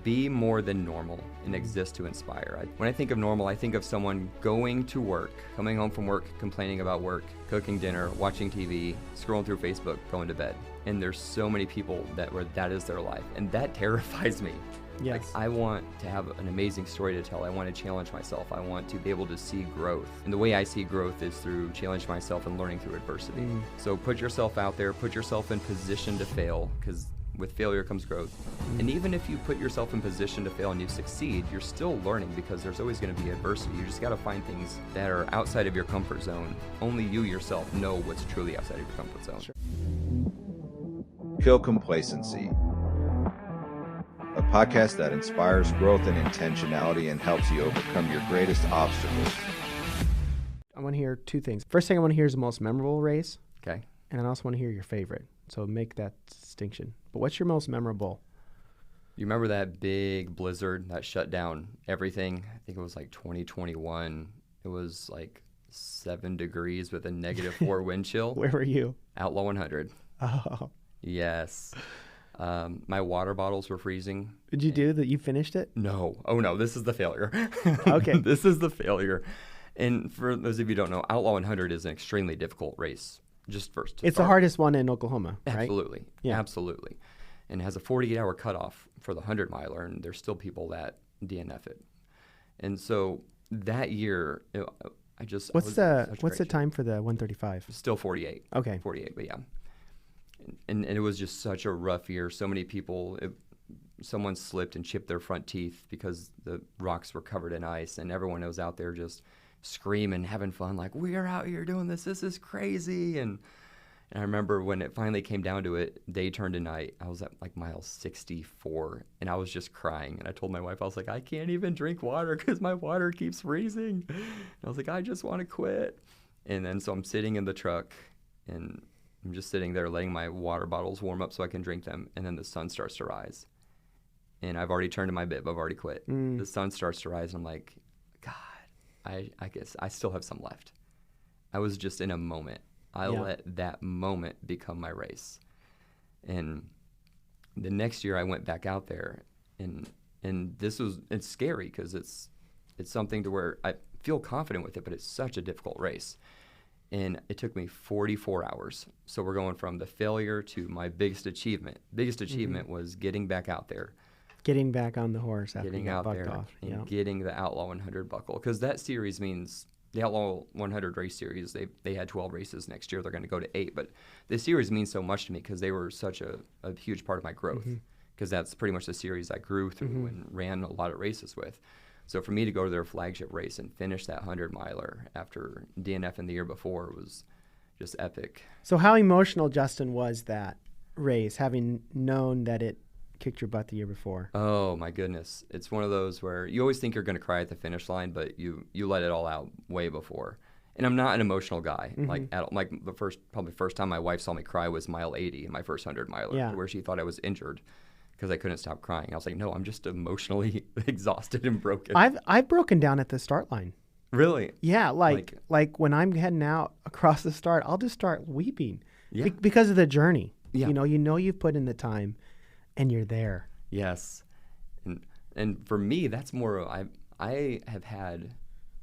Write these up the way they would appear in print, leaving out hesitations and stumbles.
be more than normal and exist to inspire. When I think of normal, I think of someone going to work, coming home from work, complaining about work, cooking dinner, watching TV, scrolling through Facebook, going to bed. And there's so many people where that is their life, and that terrifies me. Yes. Like, I want to have an amazing story to tell. I want to challenge myself. I want to be able to see growth. And the way I see growth is through challenging myself and learning through adversity. So put yourself out there, put yourself in position to fail, because with failure comes growth. And even if you put yourself in position to fail and you succeed, you're still learning, because there's always going to be adversity. You just got to find things that are outside of your comfort zone. Only you yourself know what's truly outside of your comfort zone. Sure. Kill Complacency, a podcast that inspires growth and intentionality and helps you overcome your greatest obstacles. I want to hear two things. First thing I want to hear is the most memorable race. Okay. And I also want to hear your favorite. So make that distinction. But what's your most memorable? You remember that big blizzard that shut down everything? I think it was like 2021. It was like 7 degrees with a -4 wind chill. Where were you? Outlaw 100. Oh. Yes. My water bottles were freezing. Did you do that? You finished it? No. Oh, no. This is the failure. Okay. This is the failure. And for those of you who don't know, Outlaw 100 is an extremely difficult race. Just first. It's the hardest one in Oklahoma, right? Absolutely. Yeah. Absolutely. And it has a 48-hour cutoff for the 100-miler, and there's still people that DNF it. And so that year, What's the time for the 135? Still 48. Okay. 48, but yeah. And it was just such a rough year. So many people, someone slipped and chipped their front teeth because the rocks were covered in ice, and everyone was out there just screaming, having fun, like, we are out here doing this. This is crazy. And I remember when it finally came down to it, day turned to night, I was at like mile 64, and I was just crying. And I told my wife, I was like, I can't even drink water because my water keeps freezing. And I was like, I just want to quit. And then so I'm sitting in the truck, and I'm just sitting there letting my water bottles warm up so I can drink them. And then the sun starts to rise. And I've already turned to my bib. I've already quit. The sun starts to rise, and I'm like, God, I guess I still have some left. I was just in a moment. I let that moment become my race. And the next year I went back out there, and it's scary because it's something to where I feel confident with it, but it's such a difficult race. And it took me 44 hours. So we're going from the failure to my biggest achievement. Biggest achievement was getting back out there. Getting back on the horse after Getting you got out bucked there off. and getting the Outlaw 100 buckle. Because that series means the Outlaw 100 race series, they had 12 races next year. They're going to go to 8. But this series means so much to me because they were such a huge part of my growth. Because that's pretty much the series I grew through and ran a lot of races with. So for me to go to their flagship race and finish that 100-miler after DNF in the year before was just epic. So how emotional, Justin, was that race, having known that it kicked your butt the year before? Oh, my goodness. It's one of those where you always think you're going to cry at the finish line, but you let it all out way before. And I'm not an emotional guy. Like the first time my wife saw me cry was mile 80 in my first 100-miler, where she thought I was injured because I couldn't stop crying. I was like, no, I'm just emotionally exhausted and broken. I've broken down at the start line. Really? Yeah, like when I'm heading out across the start, I'll just start weeping because of the journey. Yeah. You know you've put in the time, and you're there. Yes, and for me, that's more. I have had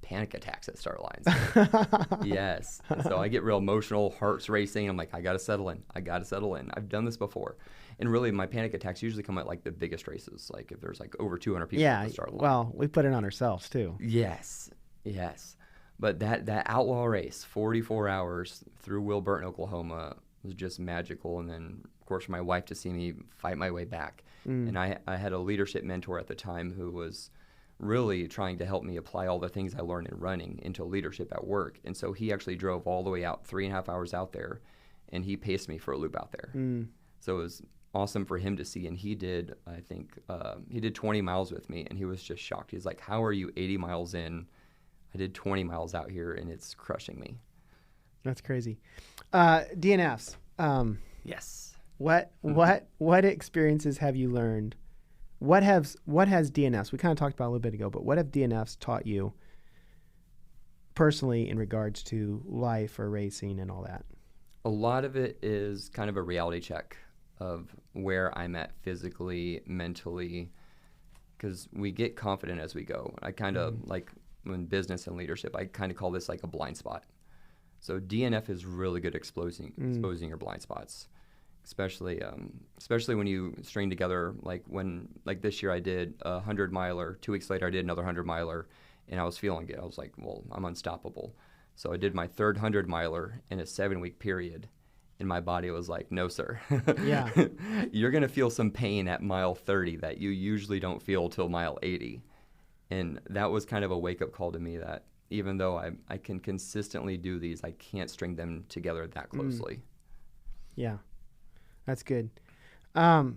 panic attacks at start lines. Yes, and so I get real emotional, heart's racing. I'm like, I gotta settle in. I've done this before. And really, my panic attacks usually come at like the biggest races, like if there's like over 200 people at the start line. Well, we put it on ourselves too. Yes. But that outlaw race, 44 hours through Wilburton, Oklahoma, was just magical. And then, of course, for my wife to see me fight my way back. And I had a leadership mentor at the time who was really trying to help me apply all the things I learned in running into leadership at work. And so he actually drove all the way out, 3.5 hours out there, and he paced me for a loop out there. So it was awesome for him to see. And he did, I think, he did 20 miles with me, and he was just shocked. He's like, how are you 80 miles in? I did 20 miles out here, and it's crushing me. That's crazy. DNFs. Yes. What experiences have you learned? What has DNFs? We kind of talked about it a little bit ago, but what have DNFs taught you personally in regards to life or racing and all that? A lot of it is kind of a reality check of where I'm at physically, mentally, because we get confident as we go. I kind of like in business and leadership, I kind of call this like a blind spot. So DNF is really good at exposing your blind spots, especially when you string together like this year I did a 100-miler. 2 weeks later I did another 100-miler, and I was feeling it. I was like, well, I'm unstoppable. So I did my third 100-miler in a 7-week period, and my body was like, no, sir. Yeah. You're going to feel some pain at mile 30 that you usually don't feel till mile 80. And that was kind of a wake-up call to me that even though I can consistently do these, I can't string them together that closely. Yeah, that's good. I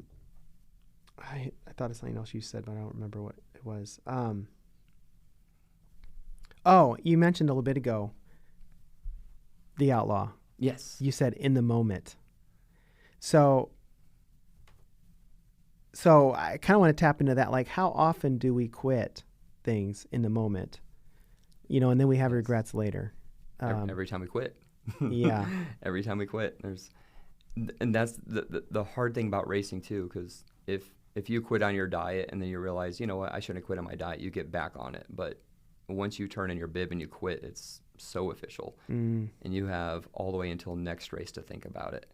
thought of something else you said, but I don't remember what it was. You mentioned a little bit ago the outlaw. Yes. You said in the moment. So I kind of want to tap into that. Like, how often do we quit things in the moment? And then we have regrets later. Every time we quit. Yeah. Every time we quit. And that's the hard thing about racing too, because if you quit on your diet and then you realize, you know what, I shouldn't have quit on my diet, you get back on it. But once you turn in your bib and you quit, it's so official. And you have all the way until next race to think about it.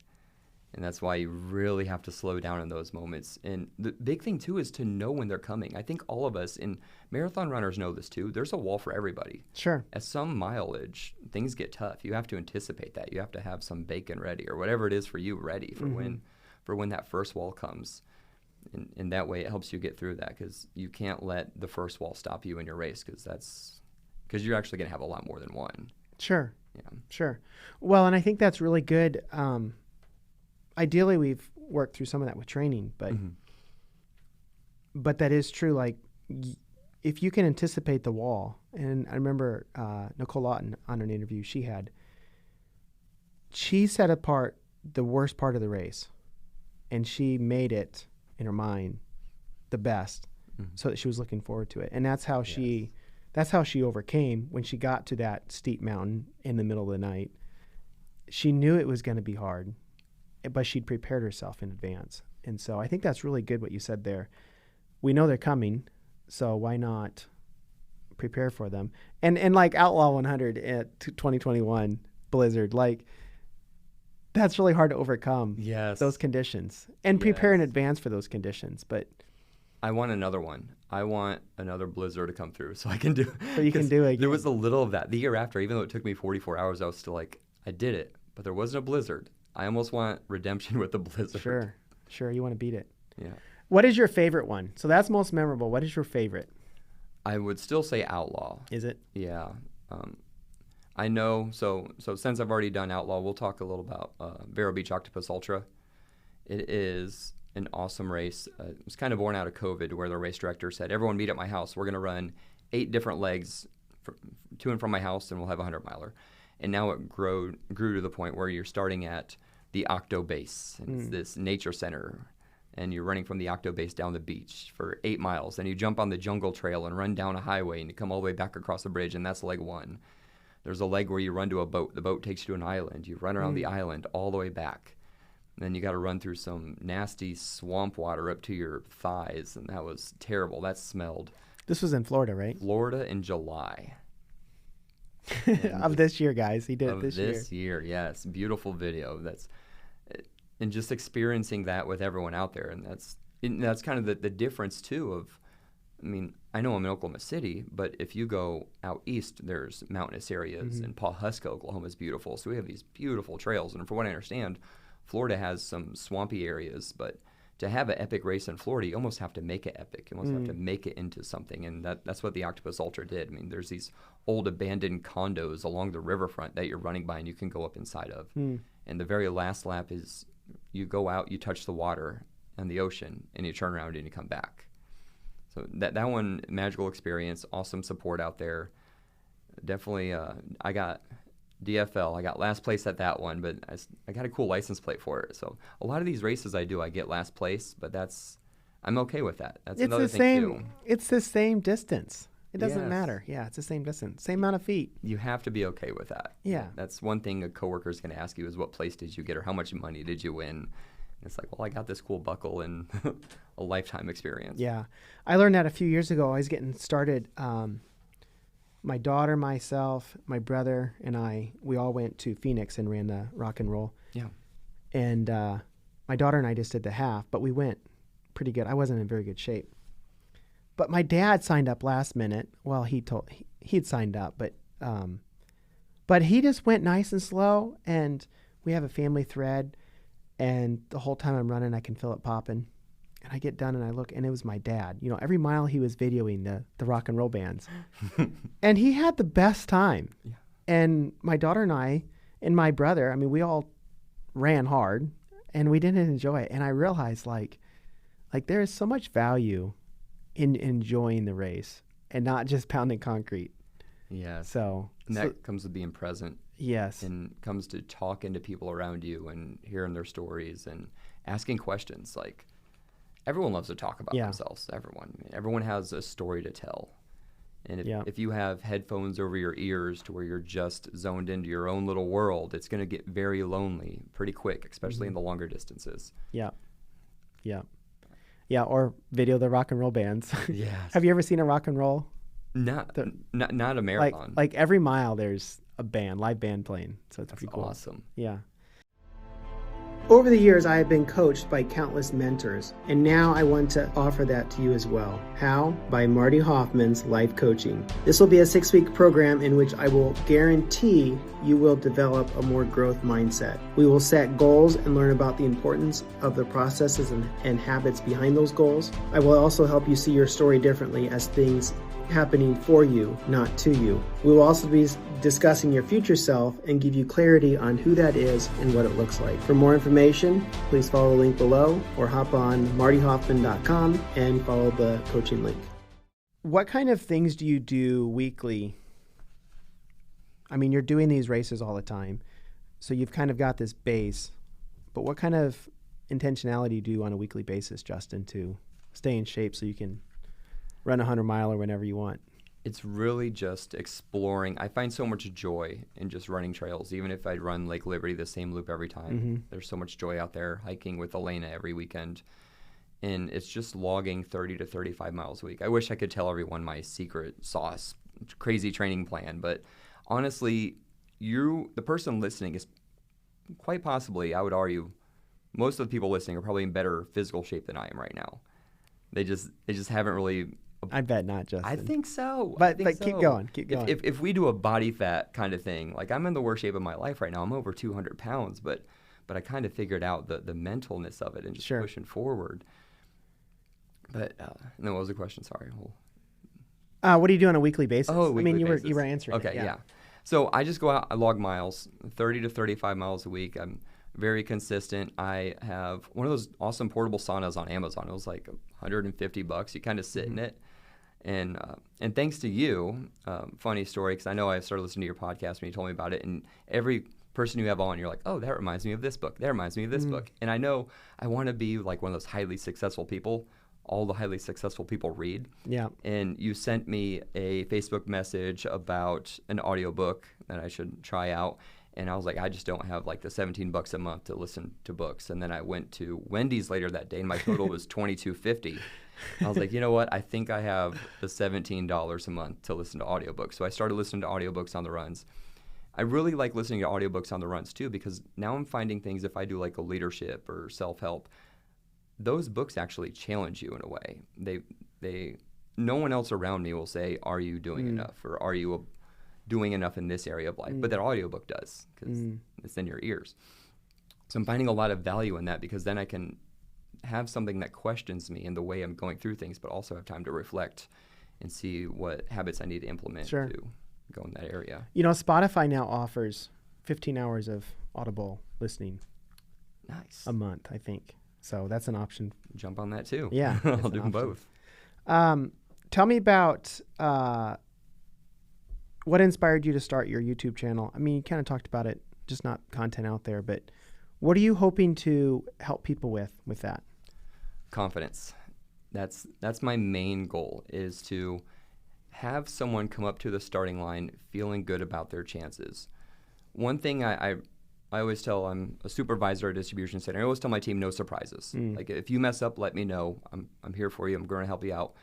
And that's why you really have to slow down in those moments. And the big thing, too, is to know when they're coming. I think all of us, and marathon runners know this, too. There's a wall for everybody. Sure. At some mileage, things get tough. You have to anticipate that. You have to have some bacon ready or whatever it is for you ready for when that first wall comes. And that way it helps you get through that, because you can't let the first wall stop you in your race, because you're actually going to have a lot more than one. Sure. Yeah. Sure. Well, and I think that's really good. Ideally, we've worked through some of that with training, but that is true. Like, if you can anticipate the wall, and I remember Nicole Lawton on an interview she set apart the worst part of the race, and she made it in her mind the best, so that she was looking forward to it. And that's how she overcame when she got to that steep mountain in the middle of the night. She knew it was going to be hard, but she'd prepared herself in advance. And so I think that's really good what you said there. We know they're coming, so why not prepare for them? And like Outlaw 100 at 2021 Blizzard, like, that's really hard to overcome. Yes. Those conditions and prepare in advance for those conditions. But I want another one. I want another blizzard to come through so I can do. So you can do it. There was a little of that the year after. Even though it took me 44 hours, I was still like, I did it, but there wasn't a blizzard. I almost want redemption with the blizzard. Sure. You want to beat it. Yeah. What is your favorite one? So that's most memorable. What is your favorite? I would still say Outlaw. Is it? Yeah. I know. So since I've already done Outlaw, we'll talk a little about Vero Beach Octopus Ultra. It is an awesome race. It was kind of born out of COVID, where the race director said, everyone meet at my house. We're going to run 8 different legs to and from my house, and we'll have a 100-miler. And now it grew to the point where you're starting at the Octo Base, and it's this nature center, and you're running from the Octo Base down the beach for 8 miles. Then you jump on the jungle trail and run down a highway, and you come all the way back across the bridge, and that's leg 1. There's a leg where you run to a boat. The boat takes you to an island. You run around the island all the way back. And then you got to run through some nasty swamp water up to your thighs, and that was terrible. That smelled. This was in Florida, right? Florida in July. Of this year, guys. He did it this year. Of this year, yes. Beautiful video. And just experiencing that with everyone out there. And that's kind of the difference, too, of, I mean, I know I'm in Oklahoma City, but if you go out east, there's mountainous areas, and Pawhuska, Oklahoma is beautiful. So we have these beautiful trails. And from what I understand, Florida has some swampy areas, but to have an epic race in Florida, you almost have to make it epic. You almost have to make it into something, and that's what the Octopus Ultra did. I mean, there's these old abandoned condos along the riverfront that you're running by and you can go up inside of. And the very last lap is you go out, you touch the water and the ocean, and you turn around and you come back. So that one, magical experience, awesome support out there. Definitely, I got DFL. I got last place at that one, but I got a cool license plate for it. So a lot of these races I do, I get last place, but I'm okay with that. That's another thing too. It's the same distance. It doesn't matter. Yeah, it's the same distance, same amount of feet. You have to be okay with that. Yeah. That's one thing a coworker is going to ask you is, what place did you get, or how much money did you win? It's like, well, I got this cool buckle and a lifetime experience. Yeah. I learned that a few years ago. I was getting started. My daughter, myself, my brother, and we all went to Phoenix and ran the rock and roll. Yeah. And my daughter and I just did the half, but we went pretty good. I wasn't in very good shape. But my dad signed up last minute. Well, he'd signed up, but he just went nice and slow, and we have a family thread, and the whole time I'm running, I can feel it popping. And I get done and I look, and it was my dad. You know, every mile he was videoing the rock and roll bands. And he had the best time. Yeah. And my daughter and I and my brother, I mean, we all ran hard and we didn't enjoy it. And I realized like there is so much value in enjoying the race and not just pounding concrete. Yeah. So that comes with being present. Yes. And comes to talking to people around you and hearing their stories and asking questions. Like, everyone loves to talk about themselves. Everyone has a story to tell. And if you have headphones over your ears to where you're just zoned into your own little world, it's going to get very lonely pretty quick, especially in the longer distances. Yeah. Yeah. Yeah, or video the rock and roll bands. Yes. Have you ever seen a rock and roll? Not a marathon. Like every mile there's a live band playing. So it's pretty cool. Awesome. Yeah. Over the years, I have been coached by countless mentors, and now I want to offer that to you as well. How? By Marty Hofmann's Life Coaching. This will be a 6-week program in which I will guarantee you will develop a more growth mindset. We will set goals and learn about the importance of the processes and habits behind those goals. I will also help you see your story differently as things happening for you, not to you. We will also be discussing your future self and give you clarity on who that is and what it looks like. For more information, please follow the link below or hop on martyhoffman.com and follow the coaching link. What kind of things do you do weekly? I mean, you're doing these races all the time, so you've kind of got this base, but what kind of intentionality do you do on a weekly basis, Justin, to stay in shape so you can run 100-mile or whenever you want? It's really just exploring. I find so much joy in just running trails. Even if I'd run Lake Liberty, the same loop every time, there's so much joy out there, hiking with Elena every weekend. And it's just logging 30 to 35 miles a week. I wish I could tell everyone my secret sauce, crazy training plan. But honestly, the person listening is quite possibly, I would argue, most of the people listening are probably in better physical shape than I am right now. They just haven't really. I bet not, Justin. I think so. But keep going. If we do a body fat kind of thing, like I'm in the worst shape of my life right now. I'm over 200 pounds, but I kind of figured out the mentalness of it and just pushing forward. But no, what was the question? Sorry. What do you do on a weekly basis? Oh, I mean, you were answering. Okay, yeah. So I just go out, I log miles, 30 to 35 miles a week. I'm very consistent. I have one of those awesome portable saunas on Amazon. It was like $150. You kind of sit in it. And thanks to you, funny story, because I know I started listening to your podcast when you told me about it, and every person you have on, you're like, oh, that reminds me of this book. That reminds me of this book. And I know I want to be like one of those highly successful people. All the highly successful people read. Yeah. And you sent me a Facebook message about an audiobook that I should try out. And I was like, I just don't have like the $17 a month to listen to books. And then I went to Wendy's later that day, and my total was $22.50. I was like, you know what? I think I have the $17 a month to listen to audiobooks. So I started listening to audiobooks on the runs. I really like listening to audiobooks on the runs too, because now I'm finding things, if I do like a leadership or self-help, those books actually challenge you in a way. They no one else around me will say, are you doing enough, or are you doing enough in this area of life? But that audiobook does, because it's in your ears. So I'm finding a lot of value in that, because then I can have something that questions me in the way I'm going through things, but also have time to reflect and see what habits I need to implement to go in that area. You know, Spotify now offers 15 hours of Audible listening a month, I think. So that's an option. Jump on that too. Yeah. I'll do them both. Tell me about what inspired you to start your YouTube channel. I mean, you kind of talked about it, just not content out there, but what are you hoping to help people with that? Confidence. That's my main goal, is to have someone come up to the starting line feeling good about their chances. One thing I I always tell, I'm a supervisor at a distribution center. I always tell my team, no surprises. Like, if you mess up, let me know. I'm here for you. I'm going to help you out.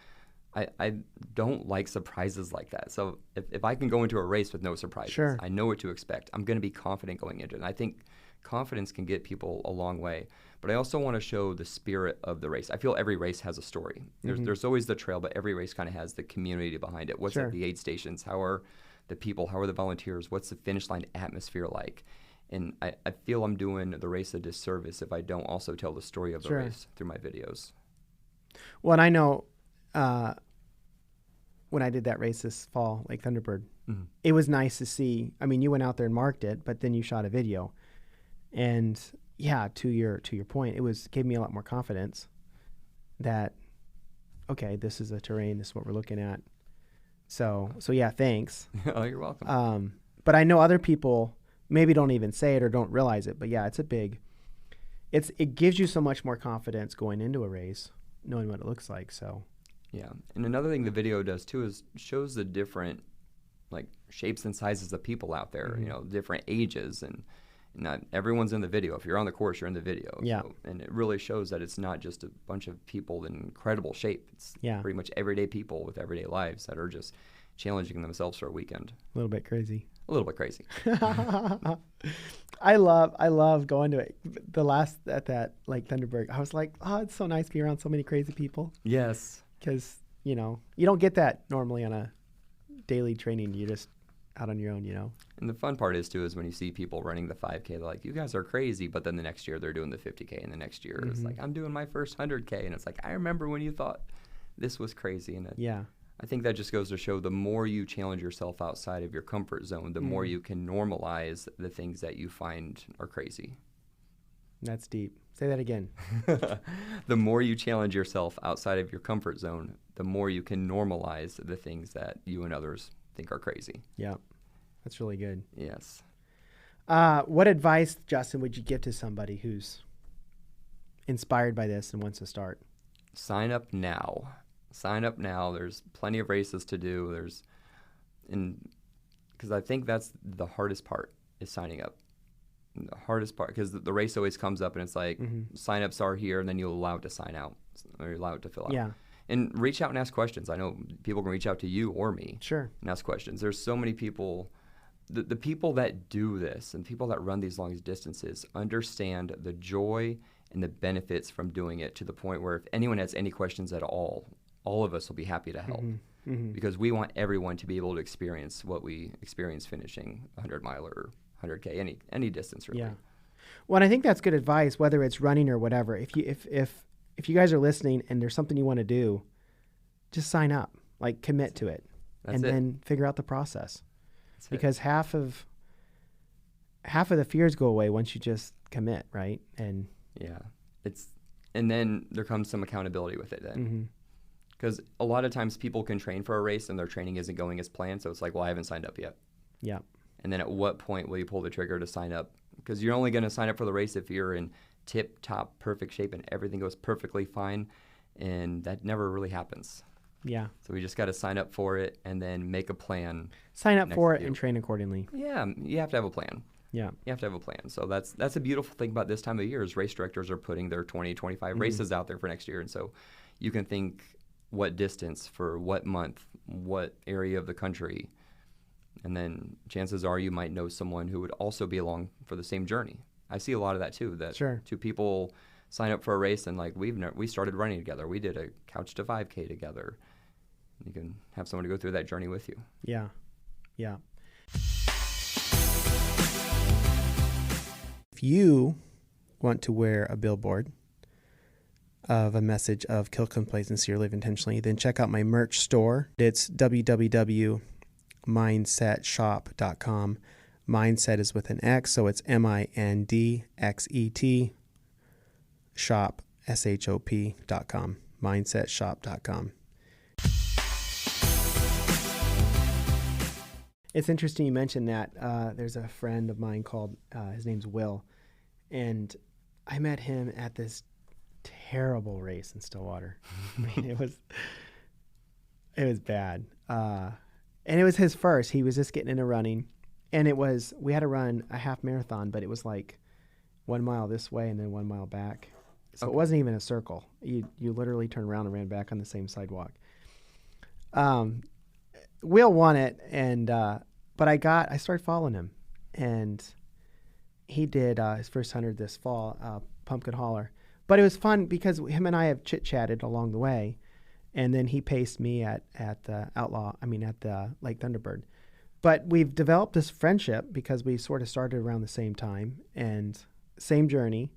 I don't like surprises like that. So if I can go into a race with no surprises, Sure. I know what to expect. I'm going to be confident going into it. And I think confidence can get people a long way. But I also want to show the spirit of the race. I feel every race has a story. There's always the trail, but every race kind of has the community behind it. What's Sure. at the aid stations? How are the people? How are the volunteers? What's the finish line atmosphere like? And I feel I'm doing the race a disservice if I don't also tell the story of the Sure. race through my videos. Well, and I know when I did that race this fall, Lake Thunderbird, it was nice to see. I mean, you went out there and marked it, but then you shot a video. And yeah, to your point, gave me a lot more confidence that, okay, this is the terrain, this is what we're looking at. So yeah, thanks. Oh, you're welcome. But I know other people maybe don't even say it or don't realize it, but yeah, it gives you so much more confidence going into a race, knowing what it looks like. So yeah. And another thing the video does too is shows the different like shapes and sizes of people out there, different ages, and not everyone's in the video. If you're on the course, you're in the video. Yeah. So, and it really shows that it's not just a bunch of people in incredible shape. It's pretty much everyday people with everyday lives that are just challenging themselves for a weekend. a little bit crazy. A little bit crazy. I love going to it. At that Lake Thunderbird, I was like, oh, it's so nice to be around so many crazy people. Yes. Because, you don't get that normally on a daily training. You're just out on your own, And the fun part is when you see people running the 5K, they're like, you guys are crazy. But then the next year they're doing the 50K, and the next year it's like, I'm doing my first 100K. And it's like, I remember when you thought this was crazy. And I think that just goes to show the more you challenge yourself outside of your comfort zone, the more you can normalize the things that you find are crazy. That's deep. Say that again. The more you challenge yourself outside of your comfort zone, the more you can normalize the things that you and others think are crazy. Yeah, that's really good. Yes. What advice, Justin, would you give to somebody who's inspired by this and wants to start? Sign up now. Sign up now. There's plenty of races to do. Because I think that's the hardest part is signing up. The hardest part, because the race always comes up and it's like, sign-ups are here, and then you'll allow it to sign out, or you're allowed to fill out. Yeah. And reach out and ask questions. I know people can reach out to you or me. Sure. And ask questions. There's so many people. The people that do this and people that run these long distances understand the joy and the benefits from doing it, to the point where if anyone has any questions at all of us will be happy to help. Because we want everyone to be able to experience what we experience finishing a 100-mile or 100K, any distance really. Yeah. Well, and I think that's good advice, whether it's running or whatever. If you guys are listening and there's something you want to do, just sign up, like commit to it, then figure out the process. Because half of the fears go away once you just commit, right? And and then there comes some accountability with it then. Because a lot of times people can train for a race and their training isn't going as planned, so it's like, well, I haven't signed up yet. Yeah. And then at what point will you pull the trigger to sign up? Because you're only going to sign up for the race if you're in tip-top perfect shape and everything goes perfectly fine, and that never really happens. Yeah. So we just got to sign up for it and then make a plan. Sign up for it and train accordingly. Yeah, you have to have a plan. Yeah. You have to have a plan. So that's a beautiful thing about this time of year is race directors are putting their 20, 25 races out there for next year. And so you can think what distance for what month, what area of the country. And then chances are you might know someone who would also be along for the same journey. I see a lot of that too, that two people sign up for a race and like we started running together. We did a couch to 5K together. You can have someone to go through that journey with you. Yeah. Yeah. If you want to wear a billboard of a message of kill complacency or live intentionally, then check out my merch store. It's www.mindsetshop.com. Mindset is with an X, so it's MINDXET shop, SHOP.com. Mindsetshop.com. It's interesting you mentioned that. There's a friend of mine called, his name's Will, and I met him at this terrible race in Stillwater. I mean, it was bad. And it was his first. He was just getting into running, And we had to run a half marathon, but it was like 1 mile this way and then 1 mile back. So It wasn't even a circle. You literally turned around and ran back on the same sidewalk. Will won it, but I started following him, and he did his first 100 this fall, Pumpkin Holler. But it was fun because him and I have chit-chatted along the way, and then he paced me at the Lake Thunderbird. But we've developed this friendship because we sort of started around the same time and same journey.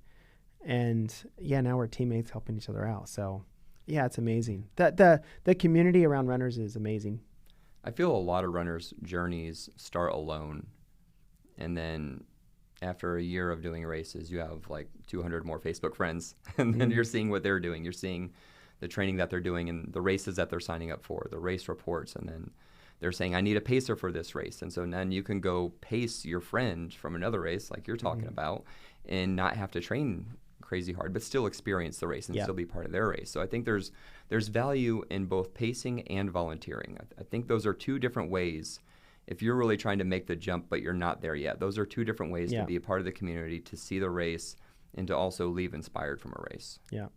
And yeah, now we're teammates helping each other out. So yeah, it's amazing. The community around runners is amazing. I feel a lot of runners' journeys start alone, and then after a year of doing races, you have like 200 more Facebook friends, and then you're seeing what they're doing. You're seeing the training that they're doing and the races that they're signing up for, the race reports, and then they're saying, I need a pacer for this race. And so then you can go pace your friend from another race like you're talking about and not have to train crazy hard, but still experience the race and still be part of their race. So I think there's value in both pacing and volunteering. I think those are two different ways. If you're really trying to make the jump, but you're not there yet, those are two different ways to be a part of the community, to see the race, and to also leave inspired from a race. Yeah.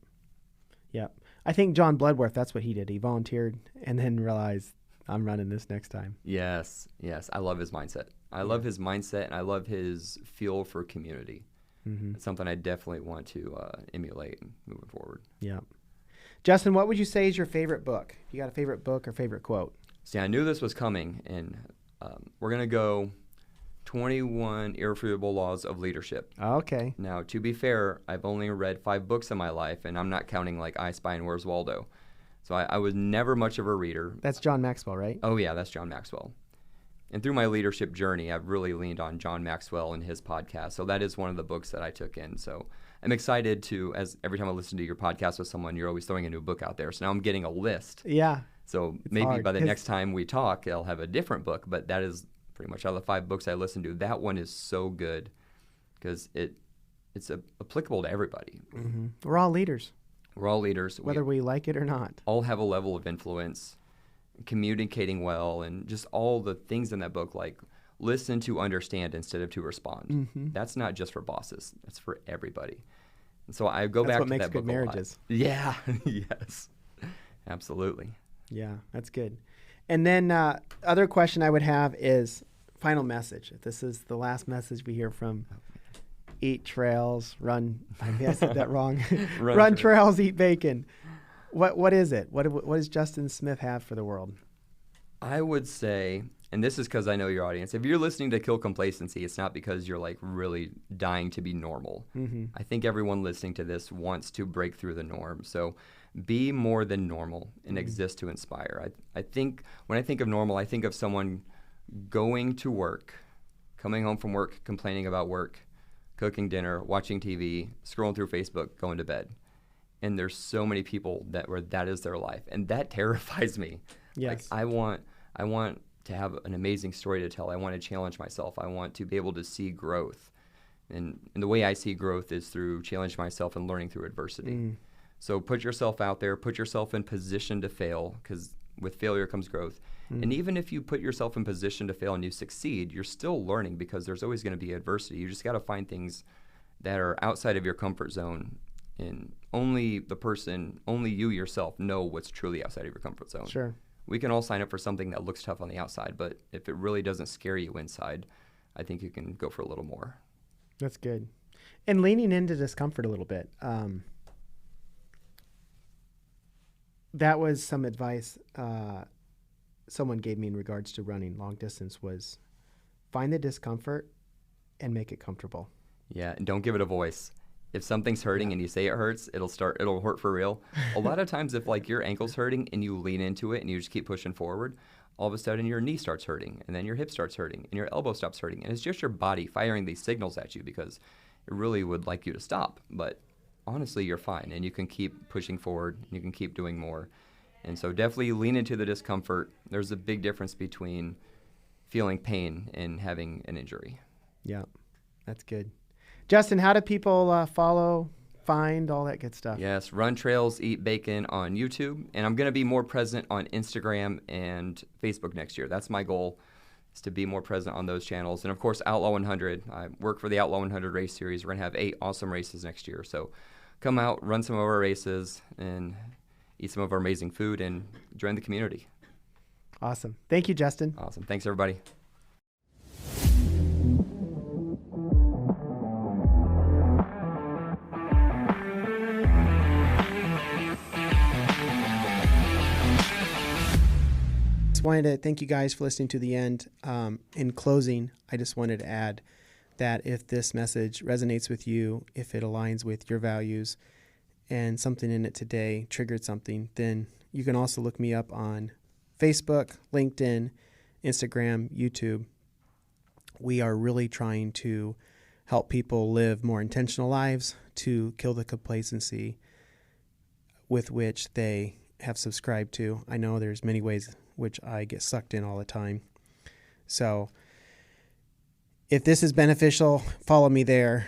Yeah. I think John Bloodworth, that's what he did. He volunteered and then realized, I'm running this next time. Yes. I love his mindset. I love his mindset, and I love his feel for community. It's something I definitely want to emulate moving forward. Yeah. Justin, what would you say is your favorite book? You got a favorite book or favorite quote? See, I knew this was coming, and we're going to go 21 Irrefutable Laws of Leadership. Okay. Now, to be fair, I've only read 5 books in my life, and I'm not counting like I Spy and Where's Waldo. So I was never much of a reader. That's John Maxwell, right? Oh, yeah, that's John Maxwell. And through my leadership journey, I've really leaned on John Maxwell and his podcast. So that is one of the books that I took in. So I'm excited to, as every time I listen to your podcast with someone, you're always throwing a new book out there. So now I'm getting a list. Yeah. So maybe by the next time we talk, I'll have a different book. But that is pretty much out of the 5 books I listened to. That one is so good because it's applicable to everybody. Mm-hmm. We're all leaders. We're all leaders. Whether we like it or not. All have a level of influence, communicating well, and just all the things in that book, like listen to understand instead of to respond. That's not just for bosses. That's for everybody. And so I go back to that book a lot. That's what makes good marriages. Yeah. Yes. Absolutely. Yeah, that's good. And then other question I would have is final message. If this is the last message we hear from Eat Trails, Run. I may have said that wrong. Run trails, eat bacon. What is it? What does Justin Smith have for the world? I would say, and this is because I know your audience, if you're listening to Kill Complacency, it's not because you're like really dying to be normal. I think everyone listening to this wants to break through the norm. So be more than normal and exist to inspire. I think when I think of normal, I think of someone going to work, coming home from work, complaining about work, cooking dinner, watching TV, scrolling through Facebook, going to bed. And there's so many people where that is their life, and that terrifies me. Yes. Like I want to have an amazing story to tell. I want to challenge myself. I want to be able to see growth. And the way I see growth is through challenging myself and learning through adversity. So put yourself out there, put yourself in position to fail, because with failure comes growth. And even if you put yourself in position to fail and you succeed, you're still learning because there's always going to be adversity. You just got to find things that are outside of your comfort zone, and only you yourself know what's truly outside of your comfort zone. Sure. We can all sign up for something that looks tough on the outside, but if it really doesn't scare you inside, I think you can go for a little more. That's good. And leaning into discomfort a little bit. That was some advice someone gave me in regards to running long distance, was find the discomfort and make it comfortable. Yeah, and don't give it a voice. If something's hurting and you say it hurts, it'll hurt for real. A lot of times if like your ankle's hurting and you lean into it and you just keep pushing forward, all of a sudden your knee starts hurting, and then your hip starts hurting, and your elbow stops hurting. And it's just your body firing these signals at you because it really would like you to stop. But honestly, you're fine, and you can keep pushing forward, and you can keep doing more. And so definitely lean into the discomfort. There's a big difference between feeling pain and having an injury. Yeah, that's good. Justin, how do people follow, find, all that good stuff? Yes, Run Trails, Eat Bacon on YouTube. And I'm going to be more present on Instagram and Facebook next year. That's my goal, is to be more present on those channels. And of course, Outlaw 100. I work for the Outlaw 100 race series. We're going to have 8 awesome races next year. So come out, run some of our races, and eat some of our amazing food, and join the community. Awesome. Thank you, Justin. Awesome. Thanks, everybody. Just wanted to thank you guys for listening to the end. In closing, I just wanted to add that if this message resonates with you, if it aligns with your values, and something in it today triggered something, then you can also look me up on Facebook, LinkedIn, Instagram, YouTube. We are really trying to help people live more intentional lives, to kill the complacency with which they have subscribed to. I know there's many ways which I get sucked in all the time. So if this is beneficial, follow me there.